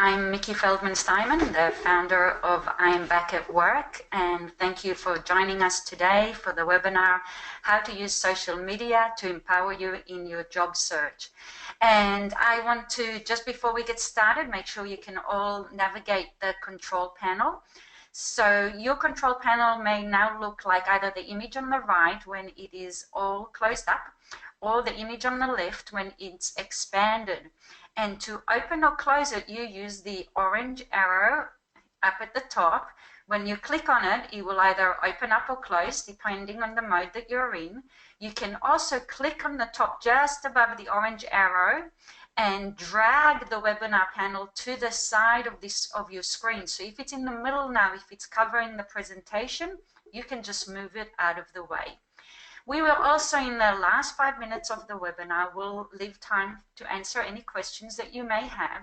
I'm Mickey Feldman-Steinman, the founder of I Am Back at Work, and thank you for joining us today for the webinar, How to Use Social Media to Empower You in Your Job Search. And I want to, just before we get started, make sure you can all navigate the control panel. So your control panel may now look like either the image on the right when it is all closed up, or the image on the left when it's expanded. And to open or close it, you use the orange arrow up at the top. When you click on it, it will either open up or close, depending on the mode that you're in. You can also click on the top just above the orange arrow and drag the webinar panel to the side of your screen. So if it's in the middle now, if it's covering the presentation, you can just move it out of the way. We will also, in the last 5 minutes of the webinar, will leave time to answer any questions that you may have.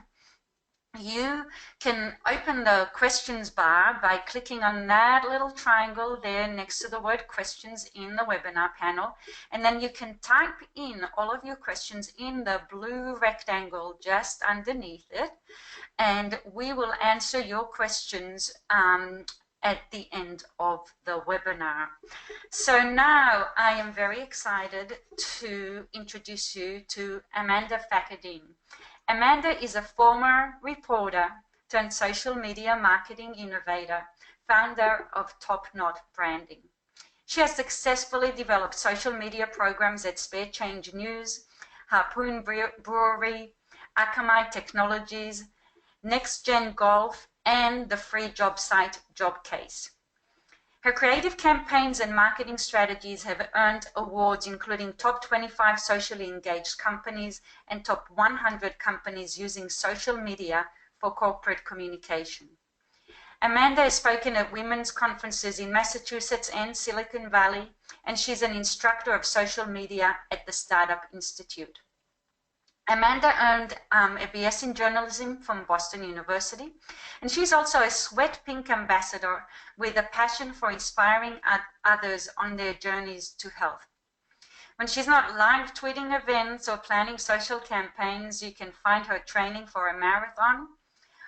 You can open the questions bar by clicking on that little triangle there next to the word questions in the webinar panel, and then you can type in all of your questions in the blue rectangle just underneath it, and we will answer your questions at the end of the webinar. So now I am very excited to introduce you to Amanda Fakerdin. Amanda is a former reporter turned social media marketing innovator, founder of Top Knot Branding. She has successfully developed social media programs at Spare Change News, Harpoon Brewery, Akamai Technologies, Next Gen Golf, and the free job site JobCase. Her creative campaigns and marketing strategies have earned awards including Top 25 Socially Engaged Companies and Top 100 Companies Using Social Media for Corporate Communication. Amanda has spoken at women's conferences in Massachusetts and Silicon Valley, and she's an instructor of social media at the Startup Institute. Amanda earned a BS in journalism from Boston University, and she's also a Sweat Pink ambassador with a passion for inspiring others on their journeys to health. When she's not live tweeting events or planning social campaigns, you can find her training for a marathon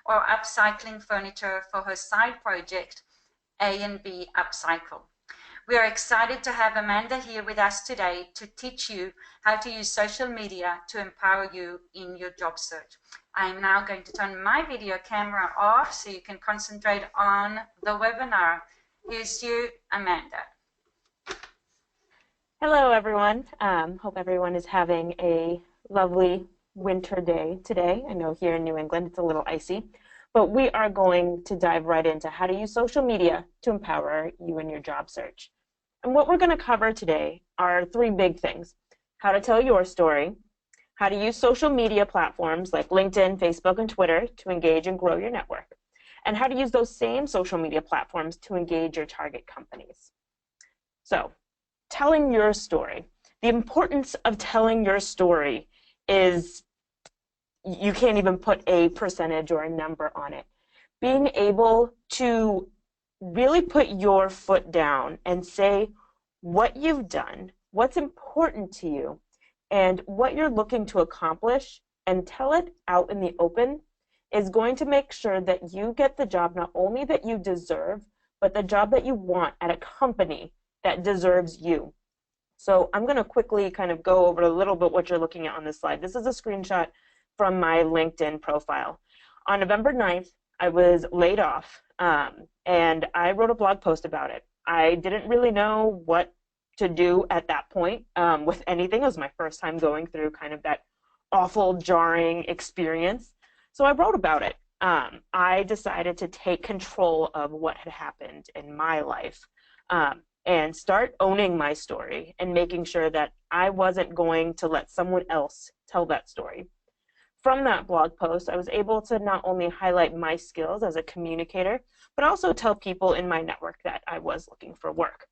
or upcycling furniture for her side project, A&B Upcycle. We are excited to have Amanda here with us today to teach you how to use social media to empower you in your job search. I am now going to turn my video camera off so you can concentrate on the webinar. Here's you, Amanda. Hello, everyone. Hope everyone is having a lovely winter day today. I know here in New England it's a little icy, but we are going to dive right into how to use social media to empower you in your job search. And what we're going to cover today are three big things: how to tell your story, how to use social media platforms like LinkedIn, Facebook, and Twitter to engage and grow your network, and how to use those same social media platforms to engage your target companies. So, telling your story. The importance of telling your story is, you can't even put a percentage or a number on it. Being able to really put your foot down and say what you've done, what's important to you, and what you're looking to accomplish, and tell it out in the open is going to make sure that you get the job not only that you deserve, but the job that you want at a company that deserves you. So I'm going to quickly kind of go over a little bit what you're looking at on this slide. This is a screenshot from my LinkedIn profile. On November 9th, I was laid off, and I wrote a blog post about it. I didn't really know what to do at that point with anything. It was my first time going through kind of that awful, jarring experience. So I wrote about it. I decided to take control of what had happened in my life and start owning my story and making sure that I wasn't going to let someone else tell that story. From that blog post, I was able to not only highlight my skills as a communicator, but also tell people in my network that I was looking for work,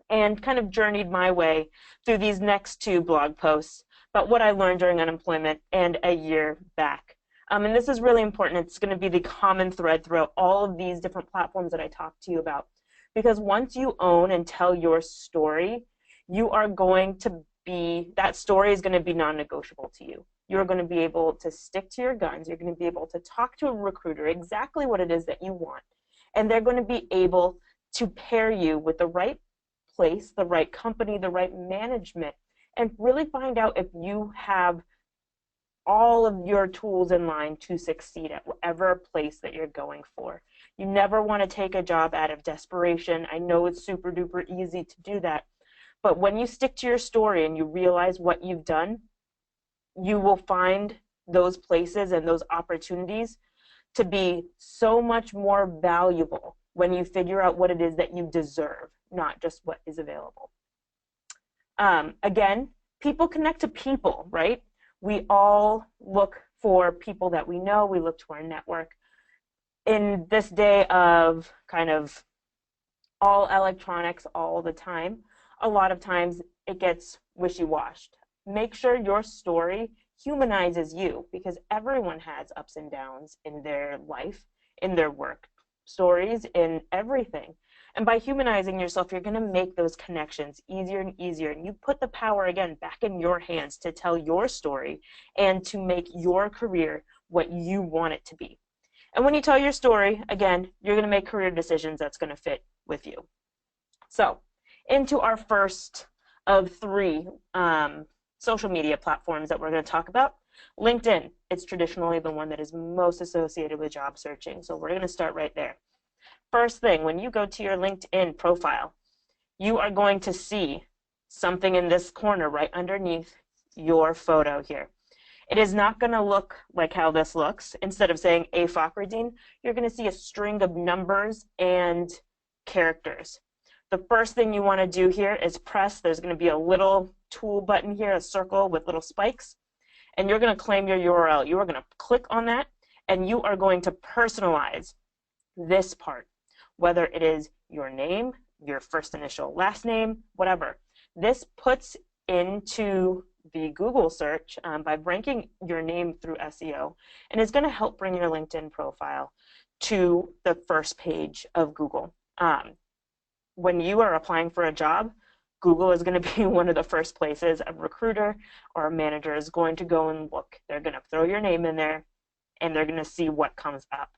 and kind of journeyed my way through these next two blog posts about what I learned during unemployment and a year back. And this is really important. It's going to be the common thread throughout all of these different platforms that I talked to you about. Because once you own and tell your story, you are going to be, that story is going to be non-negotiable to you. you're going to be able to stick to your guns. You're going to be able to talk to a recruiter exactly what it is that you want. And they're going to be able to pair you with the right place, the right company, the right management, and really find out if you have all of your tools in line to succeed at whatever place that you're going for. You never want to take a job out of desperation. I know it's super duper easy to do that, but when you stick to your story and you realize what you've done, you will find those places and those opportunities to be so much more valuable when you figure out what it is that you deserve, not just what is available. Again, people connect to people, right? We all look for people that we know. We look to our network. In this day of kind of all electronics all the time, a lot of times it gets wishy-washed. Make sure your story humanizes you, because everyone has ups and downs in their life, in their work stories, in everything. And by humanizing yourself, you're going to make those connections easier and easier. And you put the power, again, back in your hands to tell your story and to make your career what you want it to be. And when you tell your story, again, you're going to make career decisions that's going to fit with you. So, into our first of three social media platforms that we're going to talk about. LinkedIn. It's traditionally the one that is most associated with job searching. So we're going to start right there. First thing, when you go to your LinkedIn profile, you are going to see something in this corner right underneath your photo here. It is not going to look like how this looks. Instead of saying A. Fakhreddin, you're going to see a string of numbers and characters. The first thing you want to do here is press. There's going to be a little tool button here, a circle with little spikes, and you're going to claim your URL. You are going to click on that, and you are going to personalize this part, whether it is your name, your first initial, last name, whatever. This puts into the Google search by ranking your name through SEO, and it's going to help bring your LinkedIn profile to the first page of Google. When you are applying for a job, Google is going to be one of the first places a recruiter or a manager is going to go and look. They're going to throw your name in there, and they're going to see what comes up.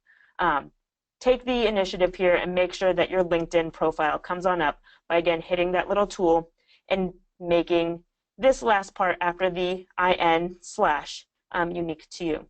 Take the initiative here and make sure that your LinkedIn profile comes on up by, again, hitting that little tool and making this last part after the IN / unique to you.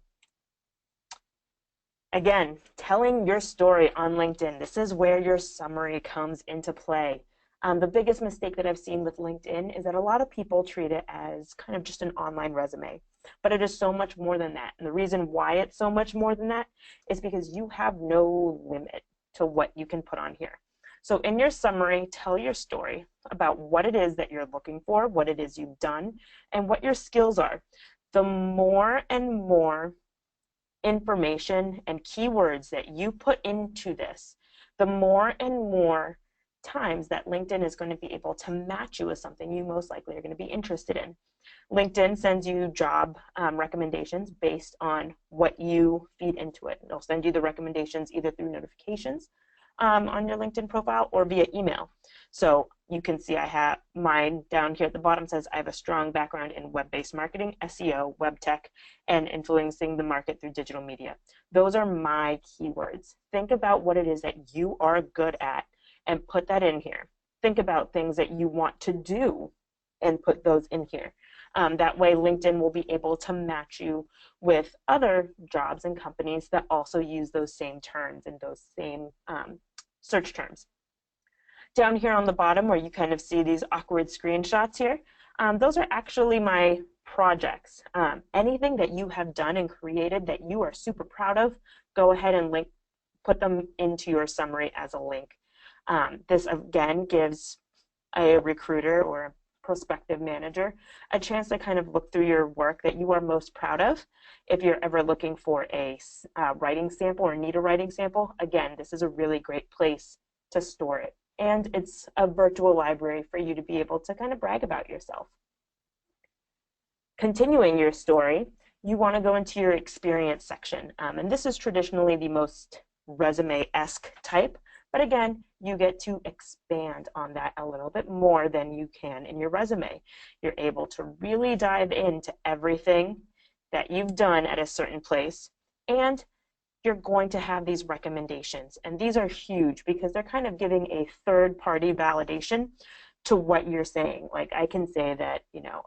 Again, telling your story on LinkedIn. This is where your summary comes into play. The biggest mistake that I've seen with LinkedIn is that a lot of people treat it as kind of just an online resume, but it is so much more than that. And the reason why it's so much more than that is because you have no limit to what you can put on here. So in your summary, tell your story about what it is that you're looking for, what it is you've done, and what your skills are. The more and more information and keywords that you put into this, the more and more times that LinkedIn is going to be able to match you with something you most likely are going to be interested in. LinkedIn sends you job recommendations based on what you feed into it. They'll send you the recommendations either through notifications on your LinkedIn profile or via email. So you can see I have mine down here at the bottom says I have a strong background in web-based marketing, SEO, web tech, and influencing the market through digital media. Those are my keywords. Think about what it is that you are good at and put that in here. Think about things that you want to do and put those in here. That way LinkedIn will be able to match you with other jobs and companies that also use those same terms and those same search terms. Down here on the bottom where you kind of see these awkward screenshots here, those are actually my projects. Anything that you have done and created that you are super proud of, go ahead and put them into your summary as a link. This again gives a recruiter or a prospective manager a chance to kind of look through your work that you are most proud of. If you're ever looking for a writing sample or need a writing sample, again, this is a really great place to store it. And it's a virtual library for you to be able to kind of brag about yourself. Continuing your story, you want to go into your experience section. And this is traditionally the most resume-esque type. But again, you get to expand on that a little bit more than you can in your resume. You're able to really dive into everything that you've done at a certain place, and you're going to have these recommendations. And these are huge because they're kind of giving a third-party validation to what you're saying. Like, I can say that,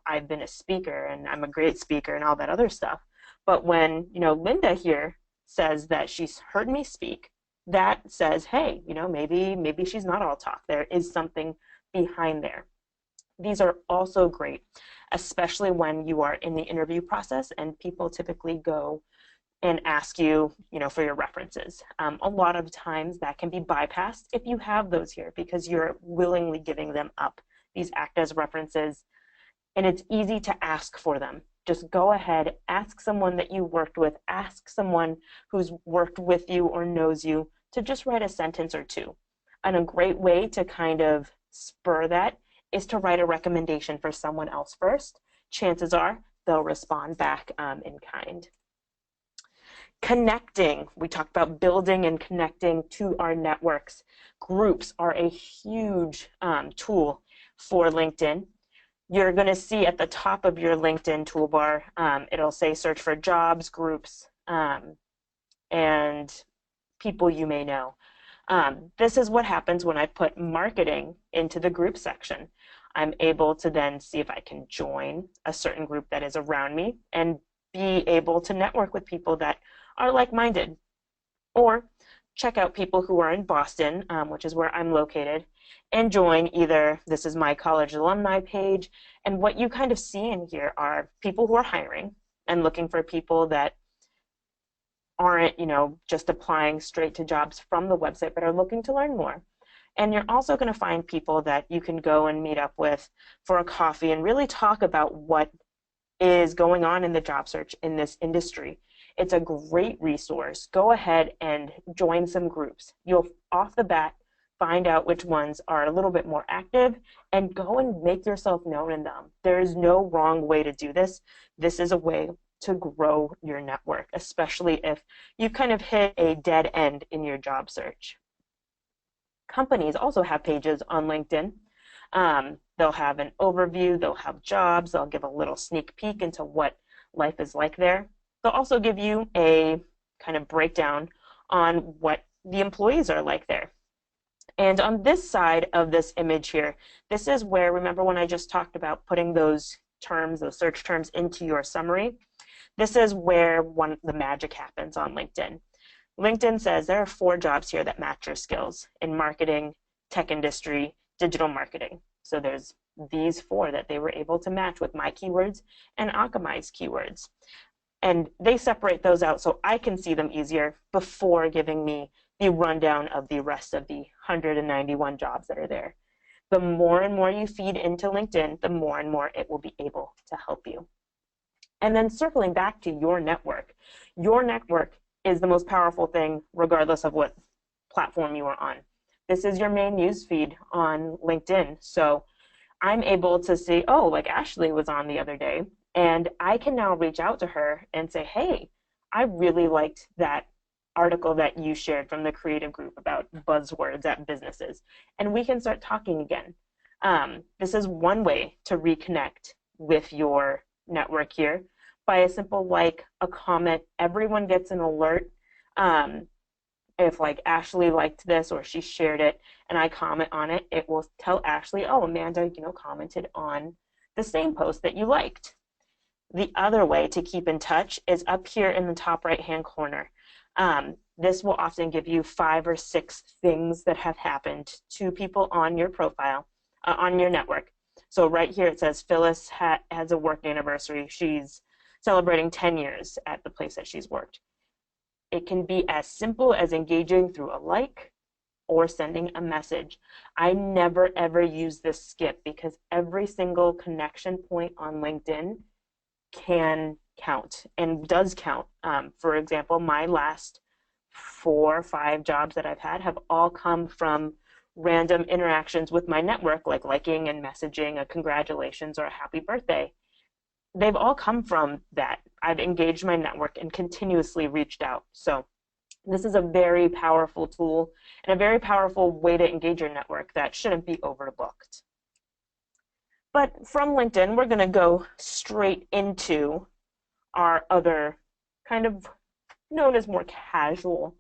I've been a speaker and I'm a great speaker and all that other stuff. But when, Linda here says that she's heard me speak, that says, hey, maybe she's not all talk. There is something behind there. These are also great, especially when you are in the interview process and people typically go and ask you, for your references. A lot of times that can be bypassed if you have those here because you're willingly giving them up. These act as references, and it's easy to ask for them. Just go ahead, ask someone that you worked with, ask someone who's worked with you or knows you to just write a sentence or two. And a great way to kind of spur that is to write a recommendation for someone else first. Chances are they'll respond back in kind. Connecting, we talked about building and connecting to our networks. Groups are a huge tool for LinkedIn. You're going to see at the top of your LinkedIn toolbar, it'll say search for jobs, groups, and people you may know. This is what happens when I put marketing into the group section. I'm able to then see if I can join a certain group that is around me and be able to network with people that are like-minded, or check out people who are in Boston, which is where I'm located, and join either, this is my college alumni page, and what you kind of see in here are people who are hiring and looking for people that aren't, just applying straight to jobs from the website, but are looking to learn more. And you're also going to find people that you can go and meet up with for a coffee and really talk about what is going on in the job search in this industry. It's a great resource. Go ahead and join some groups. You'll, off the bat, find out which ones are a little bit more active and go and make yourself known in them. There is no wrong way to do this. This is a way to grow your network, especially if you kind of hit a dead end in your job search. Companies also have pages on LinkedIn. They'll have an overview, they'll have jobs, they'll give a little sneak peek into what life is like there. They'll also give you a kind of breakdown on what the employees are like there. And on this side of this image here, this is where, remember when I just talked about putting those terms, those search terms into your summary? This is where the magic happens on LinkedIn. LinkedIn says there are 4 jobs here that match your skills in marketing, tech industry, digital marketing. So there's these 4 that they were able to match with my keywords and Akamai's keywords. And they separate those out so I can see them easier before giving me the rundown of the rest of the 191 jobs that are there. The more and more you feed into LinkedIn, the more and more it will be able to help you. And then circling back to your network is the most powerful thing regardless of what platform you are on. This is your main news feed on LinkedIn. So I'm able to see, oh, like Ashley was on the other day, and I can now reach out to her and say, hey, I really liked that article that you shared from the creative group about buzzwords at businesses, and we can start talking again. This is one way to reconnect with your network here by a simple like, a comment. Everyone gets an alert if like Ashley liked this or she shared it and I comment on it, it will tell Ashley, oh, Amanda, commented on the same post that you liked. The other way to keep in touch is up here in the top right-hand corner. This will often give you 5 or 6 things that have happened to people on your profile, on your network. So right here it says Phyllis has a work anniversary. She's celebrating 10 years at the place that she's worked. It can be as simple as engaging through a like or sending a message. I never ever use this skip because every single connection point on LinkedIn can count and does count. For example, my last 4 or 5 jobs that I've had have all come from random interactions with my network, like liking and messaging a congratulations or a happy birthday. They've all come from that. I've engaged my network and continuously reached out. So this is a very powerful tool and a very powerful way to engage your network that shouldn't be overlooked. But from LinkedIn, we're going to go straight into are other kind of known as more casual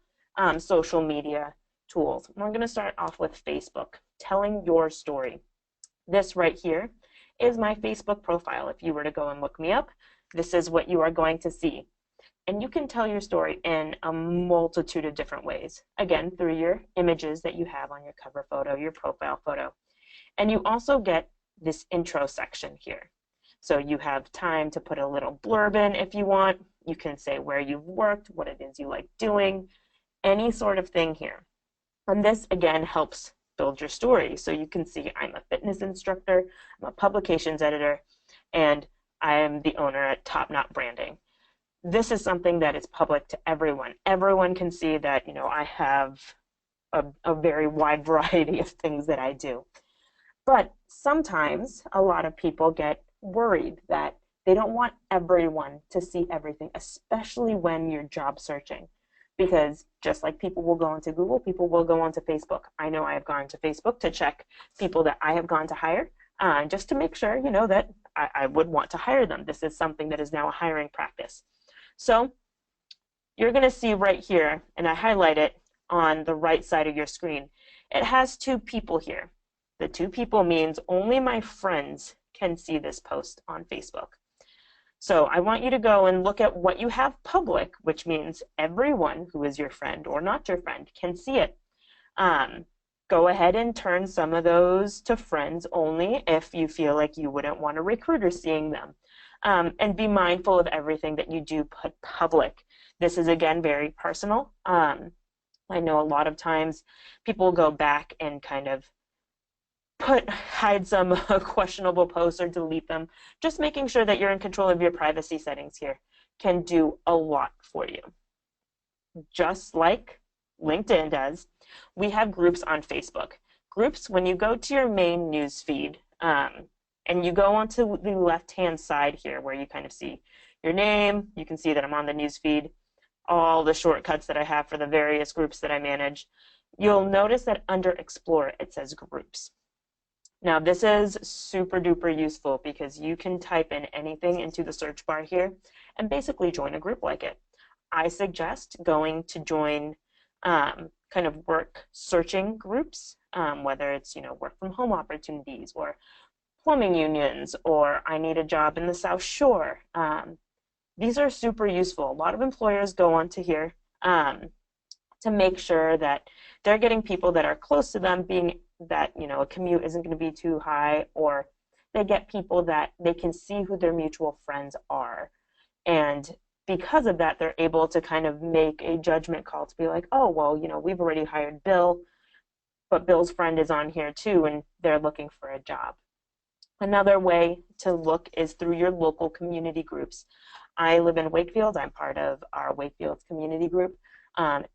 social media tools. We're going to start off with Facebook, telling your story. This right here is my Facebook profile. If you were to go and look me up, this is what you are going to see. And you can tell your story in a multitude of different ways. Again, through your images that you have on your cover photo, your profile photo. And you also get this intro section here. So you have time to put a little blurb in if you want. You can say where you've worked, what it is you like doing, any sort of thing here. And this, again, helps build your story. So you can see I'm a fitness instructor, I'm a publications editor, and I am the owner at Top Knot Branding. This is something that is public to everyone. Everyone can see that, you know, I have a very wide variety of things that I do. But sometimes a lot of people get worried that they don't want everyone to see everything, especially when you're job searching. Because just like people will go onto Google, people will go onto Facebook. I know I have gone to Facebook to check people that I have gone to hire, just to make sure, you know, that I would want to hire them. This is something that is now a hiring practice. So you're going to see right here, and I highlight it on the right side of your screen, it has two people here. The two people means only my friends can see this post on Facebook. So I want you to go and look at what you have public, which means everyone who is your friend or not your friend can see it. Go ahead and turn some of those to friends only if you feel like you wouldn't want a recruiter seeing them. And be mindful of everything that you do put public. This is, again, very personal. I know a lot of times people go back and kind of hide some questionable posts or delete them. Just making sure that you're in control of your privacy settings here can do a lot for you. Just like LinkedIn does, we have groups on Facebook. Groups, when you go to your main news feed, and you go onto the left-hand side here where you kind of see your name, you can see that I'm on the news feed, all the shortcuts that I have for the various groups that I manage. You'll notice that under Explore it says Groups. Now this is super duper useful because you can type in anything into the search bar here and basically join a group like it. I suggest going to join kind of work searching groups, whether it's, you know, work from home opportunities or plumbing unions, or I need a job in the South Shore. These are super useful. A lot of employers go onto here to make sure that they're getting people that are close to them, being that, you know, a commute isn't going to be too high, or they get people that they can see who their mutual friends are. And because of that, they're able to kind of make a judgment call to be like, oh, well, you know, we've already hired Bill, but Bill's friend is on here too, and they're looking for a job. Another way to look is through your local community groups. I live in Wakefield. I'm part of our Wakefield community group.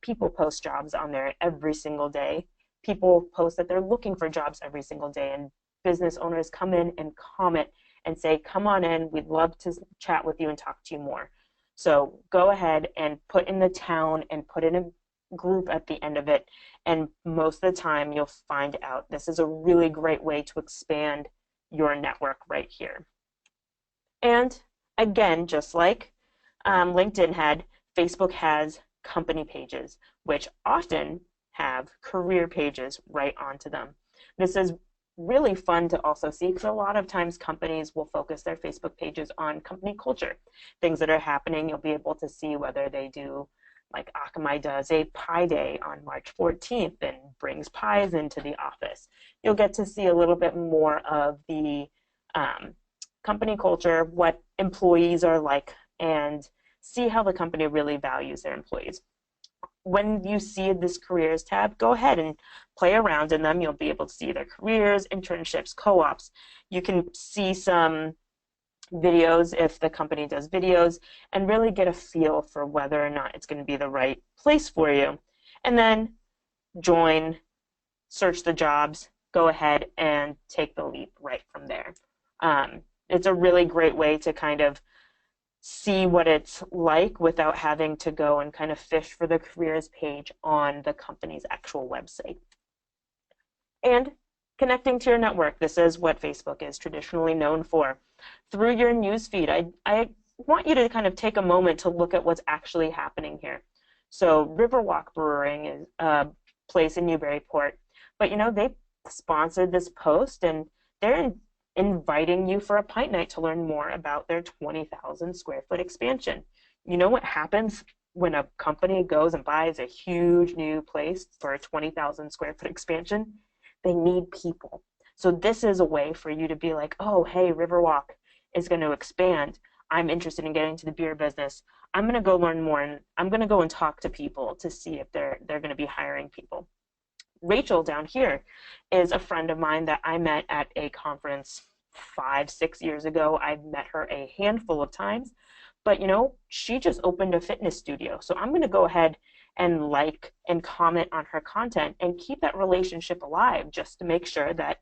People post jobs on there every single day. People post that they're looking for jobs every single day, and business owners come in and comment and say, come on in, we'd love to chat with you and talk to you more. So go ahead and put in the town and put in a group at the end of it, and most of the time you'll find out this is a really great way to expand your network right here. And again, just like LinkedIn had, Facebook has company pages, which often have career pages right onto them. This is really fun to also see because a lot of times companies will focus their Facebook pages on company culture, things that are happening. You'll be able to see whether they do, like Akamai does a Pie Day on March 14th and brings pies into the office. You'll get to see a little bit more of the company culture, what employees are like, and see how the company really values their employees. When you see this careers tab, go ahead and play around in them. You'll be able to see their careers, internships, co-ops. You can see some videos if the company does videos and really get a feel for whether or not it's going to be the right place for you. And then join, search the jobs, go ahead and take the leap right from there. It's a really great way to kind of see what it's like without having to go and kind of fish for the careers page on the company's actual website. And connecting to your network. This is what Facebook is traditionally known for. Through your news feed, I want you to kind of take a moment to look at what's actually happening here. So Riverwalk Brewing is a place in Newburyport, but they sponsored this post, and they're inviting you for a pint night to learn more about their 20,000 square foot expansion. You know what happens when a company goes and buys a huge new place for a 20,000 square foot expansion? They need people. So this is a way for you to be like, oh, hey, Riverwalk is going to expand. I'm interested in getting to the beer business. I'm going to go learn more, and I'm going to go and talk to people to see if they're going to be hiring people. Rachel down here is a friend of mine that I met at a conference 5-6 years ago. I've met her a handful of times, but she just opened a fitness studio. So I'm going to go ahead and like and comment on her content and keep that relationship alive, just to make sure that,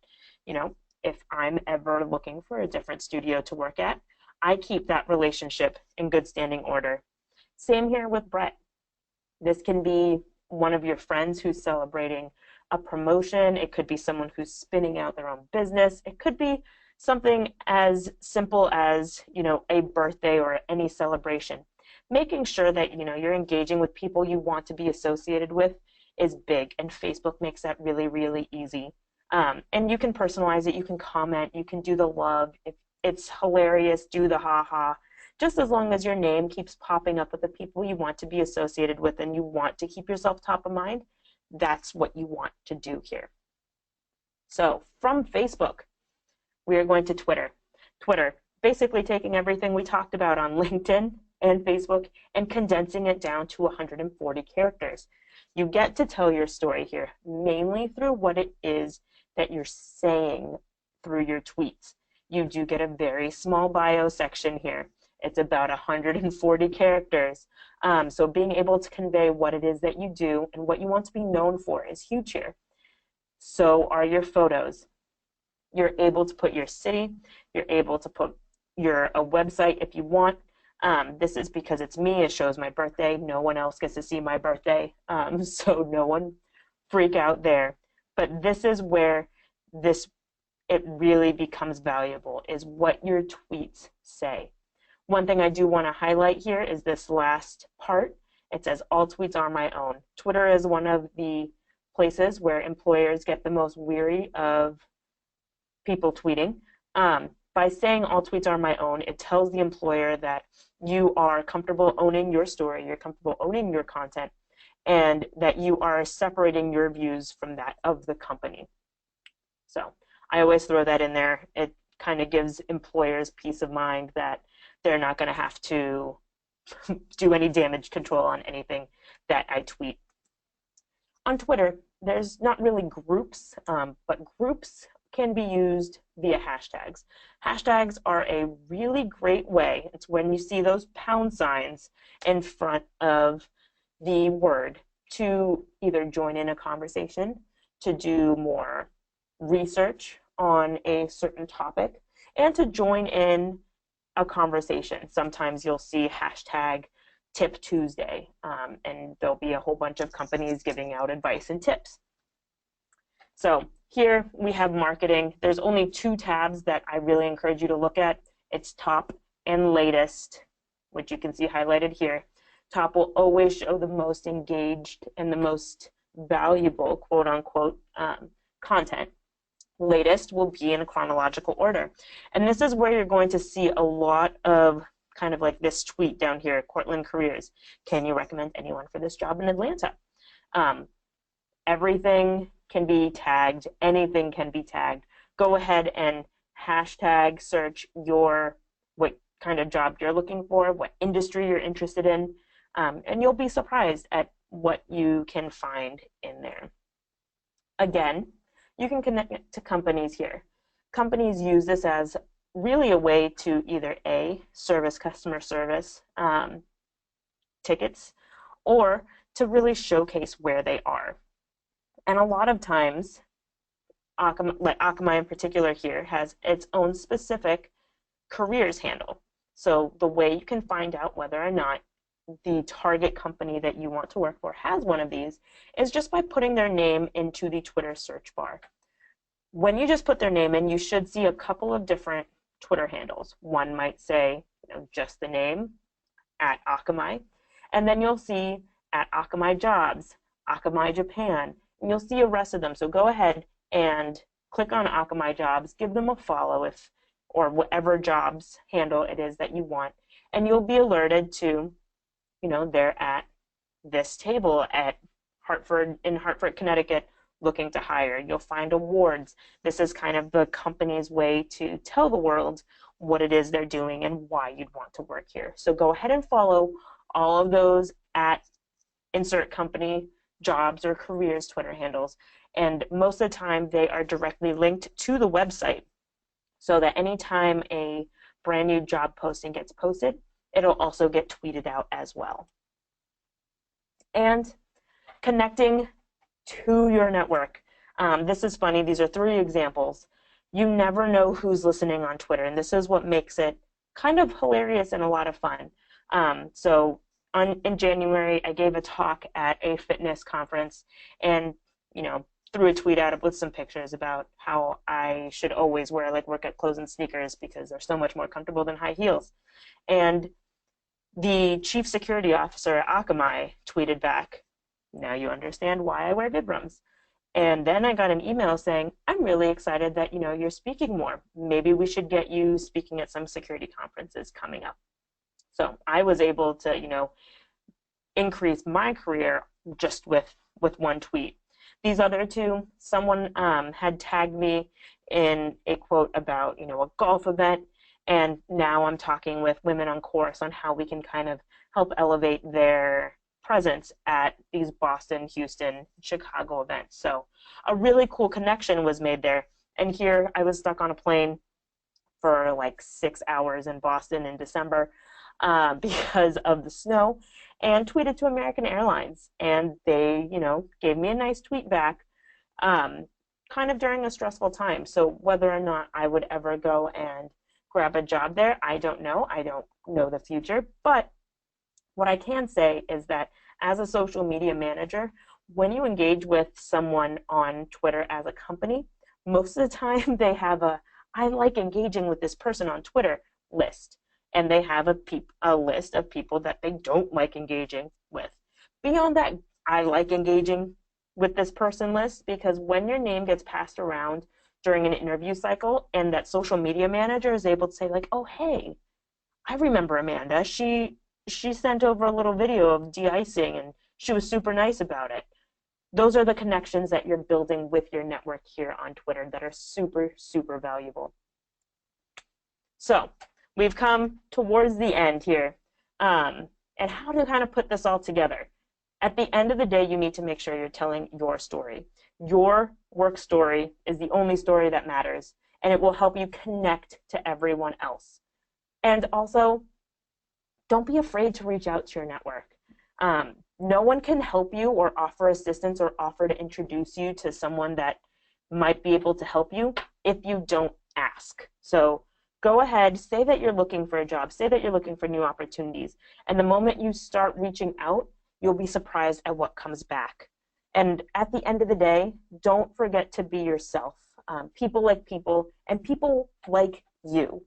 if I'm ever looking for a different studio to work at, I keep that relationship in good standing order. Same here with Brett. This can be one of your friends who's celebrating a promotion. It could be someone who's spinning out their own business. It could be something as simple as, a birthday or any celebration. Making sure that, you're engaging with people you want to be associated with is big, and Facebook makes that really, really easy. And you can personalize it. You can comment. You can do the love. If it's hilarious, do the ha-ha. Just as long as your name keeps popping up with the people you want to be associated with and you want to keep yourself top of mind, that's what you want to do here. So from Facebook, we are going to Twitter. Twitter, basically taking everything we talked about on LinkedIn and Facebook and condensing it down to 140 characters. You get to tell your story here, mainly through what it is that you're saying through your tweets. You do get a very small bio section here. It's about 140 characters. So being able to convey what it is that you do and what you want to be known for is huge here. So are your photos. You're able to put your city. You're able to put a website if you want. This is because it's me. It shows my birthday. No one else gets to see my birthday. So no one freak out there. But this is where it really becomes valuable, is what your tweets say. One thing I do want to highlight here is this last part. It says, all tweets are my own. Twitter is one of the places where employers get the most weary of people tweeting. By saying all tweets are my own, it tells the employer that you are comfortable owning your story, you're comfortable owning your content, and that you are separating your views from that of the company. So I always throw that in there. It kind of gives employers peace of mind that they're not going to have to do any damage control on anything that I tweet. On Twitter, there's not really groups, but groups can be used via hashtags. Hashtags are a really great way. It's when you see those pound signs in front of the word to either join in a conversation, to do more research on a certain topic, and to join in a conversation. Sometimes you'll see hashtag Tip Tuesday, and there'll be a whole bunch of companies giving out advice and tips. So here we have marketing. There's only 2 tabs that I really encourage you to look at. It's top and latest, which you can see highlighted here. Top will always show the most engaged and the most valuable, quote unquote, content. Latest will be in a chronological order. And this is where you're going to see a lot of kind of like this tweet down here, Cortland Careers. Can you recommend anyone for this job in Atlanta? Everything can be tagged. Anything can be tagged. Go ahead and hashtag search what kind of job you're looking for, what industry you're interested in, and you'll be surprised at what you can find in there. Again, you can connect it to companies here. Companies use this as really a way to either service customer service tickets, or to really showcase where they are. And a lot of times, Akamai in particular here has its own specific careers handle. So the way you can find out whether or not the target company that you want to work for has one of these is just by putting their name into the Twitter search bar. When you just put their name in, you should see a couple of different Twitter handles. One might say just the name, at Akamai. And then you'll see at Akamai Jobs, Akamai Japan, and you'll see the rest of them. So go ahead and click on Akamai Jobs, give them a follow or whatever jobs handle it is that you want, and you'll be alerted to, they're at this table at in Hartford, Connecticut, looking to hire. You'll find awards. This is kind of the company's way to tell the world what it is they're doing and why you'd want to work here. So go ahead and follow all of those at insert company, jobs, or careers Twitter handles. And most of the time, they are directly linked to the website so that anytime a brand new job posting gets posted, it'll also get tweeted out as well. And connecting to your network. This is funny. These are 3 examples. You never know who's listening on Twitter, and this is what makes it kind of hilarious and a lot of fun. In January, I gave a talk at a fitness conference and, threw a tweet out with some pictures about how I should always wear workout clothes and sneakers because they're so much more comfortable than high heels. And the chief security officer at Akamai tweeted back, "Now you understand why I wear Vibrams." And then I got an email saying, "I'm really excited that you're speaking more. Maybe we should get you speaking at some security conferences coming up." So I was able to increase my career just with one tweet. These other 2, someone had tagged me in a quote about a golf event, and now I'm talking with Women on Course on how we can kind of help elevate their presence at these Boston, Houston, Chicago events. So a really cool connection was made there. And here I was stuck on a plane for 6 hours in Boston in December because of the snow, and tweeted to American Airlines. And they, gave me a nice tweet back kind of during a stressful time. So whether or not I would ever go and grab a job there, I don't know. I don't know the future. But what I can say is that as a social media manager, when you engage with someone on Twitter as a company, most of the time they have I like engaging with this person on Twitter list. And they have a list of people that they don't like engaging with. Beyond that, I like engaging with this person list because when your name gets passed around during an interview cycle and that social media manager is able to say "Oh, hey, I remember Amanda. She sent over a little video of de-icing and she was super nice about it." Those are the connections that you're building with your network here on Twitter that are super, super valuable. So we've come towards the end here, and how to kind of put this all together. At the end of the day, you need to make sure you're telling your story. Your work story is the only story that matters, and it will help you connect to everyone else. And also, don't be afraid to reach out to your network. No one can help you or offer assistance or offer to introduce you to someone that might be able to help you if you don't ask. So go ahead, say that you're looking for a job, say that you're looking for new opportunities, and the moment you start reaching out, you'll be surprised at what comes back. And at the end of the day, don't forget to be yourself. People like people, and people like you.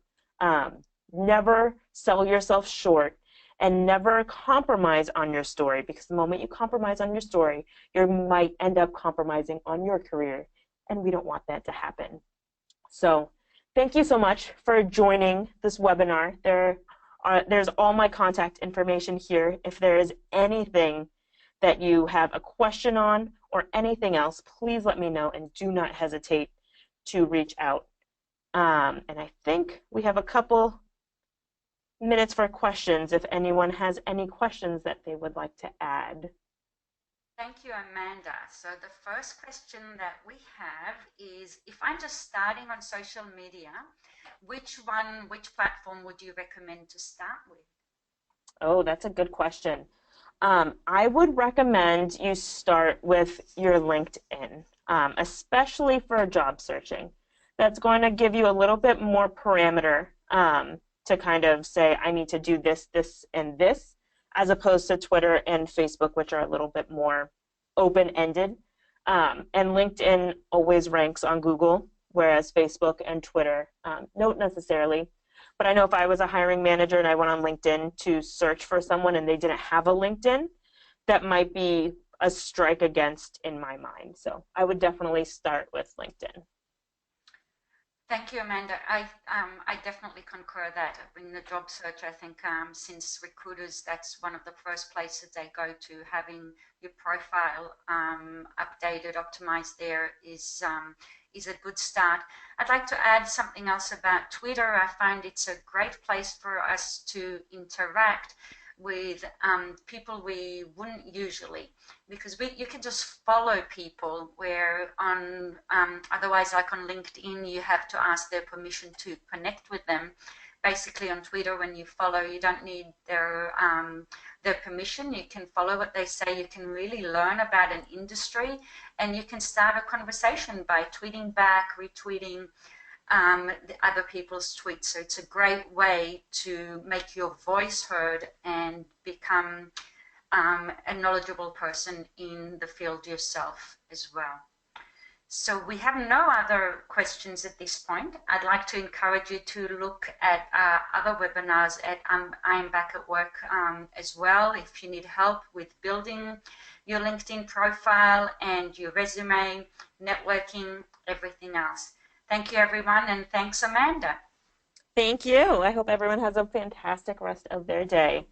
Never sell yourself short, and never compromise on your story, because the moment you compromise on your story, you might end up compromising on your career, and we don't want that to happen. So thank you so much for joining this webinar. There's all my contact information here. If there is anything that you have a question on or anything else, please let me know, and do not hesitate to reach out. And I think we have a couple minutes for questions if anyone has any questions that they would like to add. Thank you, Amanda. So the first question that we have is, if I'm just starting on social media, which platform would you recommend to start with? Oh, that's a good question. I would recommend you start with your LinkedIn, especially for job searching. That's going to give you a little bit more parameter to kind of say, I need to do this, this, and this, as opposed to Twitter and Facebook, which are a little bit more open-ended. And LinkedIn always ranks on Google, whereas Facebook and Twitter don't necessarily. But I know if I was a hiring manager and I went on LinkedIn to search for someone and they didn't have a LinkedIn, that might be a strike against in my mind. So I would definitely start with LinkedIn. Thank you, Amanda. I definitely concur that in the job search, I think since recruiters, that's one of the first places they go to. Having your profile updated, optimized there is a good start. I'd like to add something else about Twitter. I find it's a great place for us to interact with people we wouldn't usually, because you can just follow people where on otherwise, like on LinkedIn, you have to ask their permission to connect with them. Basically on Twitter, when you follow, you don't need their permission. You can follow what they say. You can really learn about an industry, and you can start a conversation by tweeting back, retweeting the other people's tweets. So it's a great way to make your voice heard and become a knowledgeable person in the field yourself as well. So we have no other questions at this point. I'd like to encourage you to look at other webinars at I Am Back at Work as well, if you need help with building your LinkedIn profile and your resume, networking, everything else. Thank you, everyone, and thanks, Amanda. Thank you. I hope everyone has a fantastic rest of their day.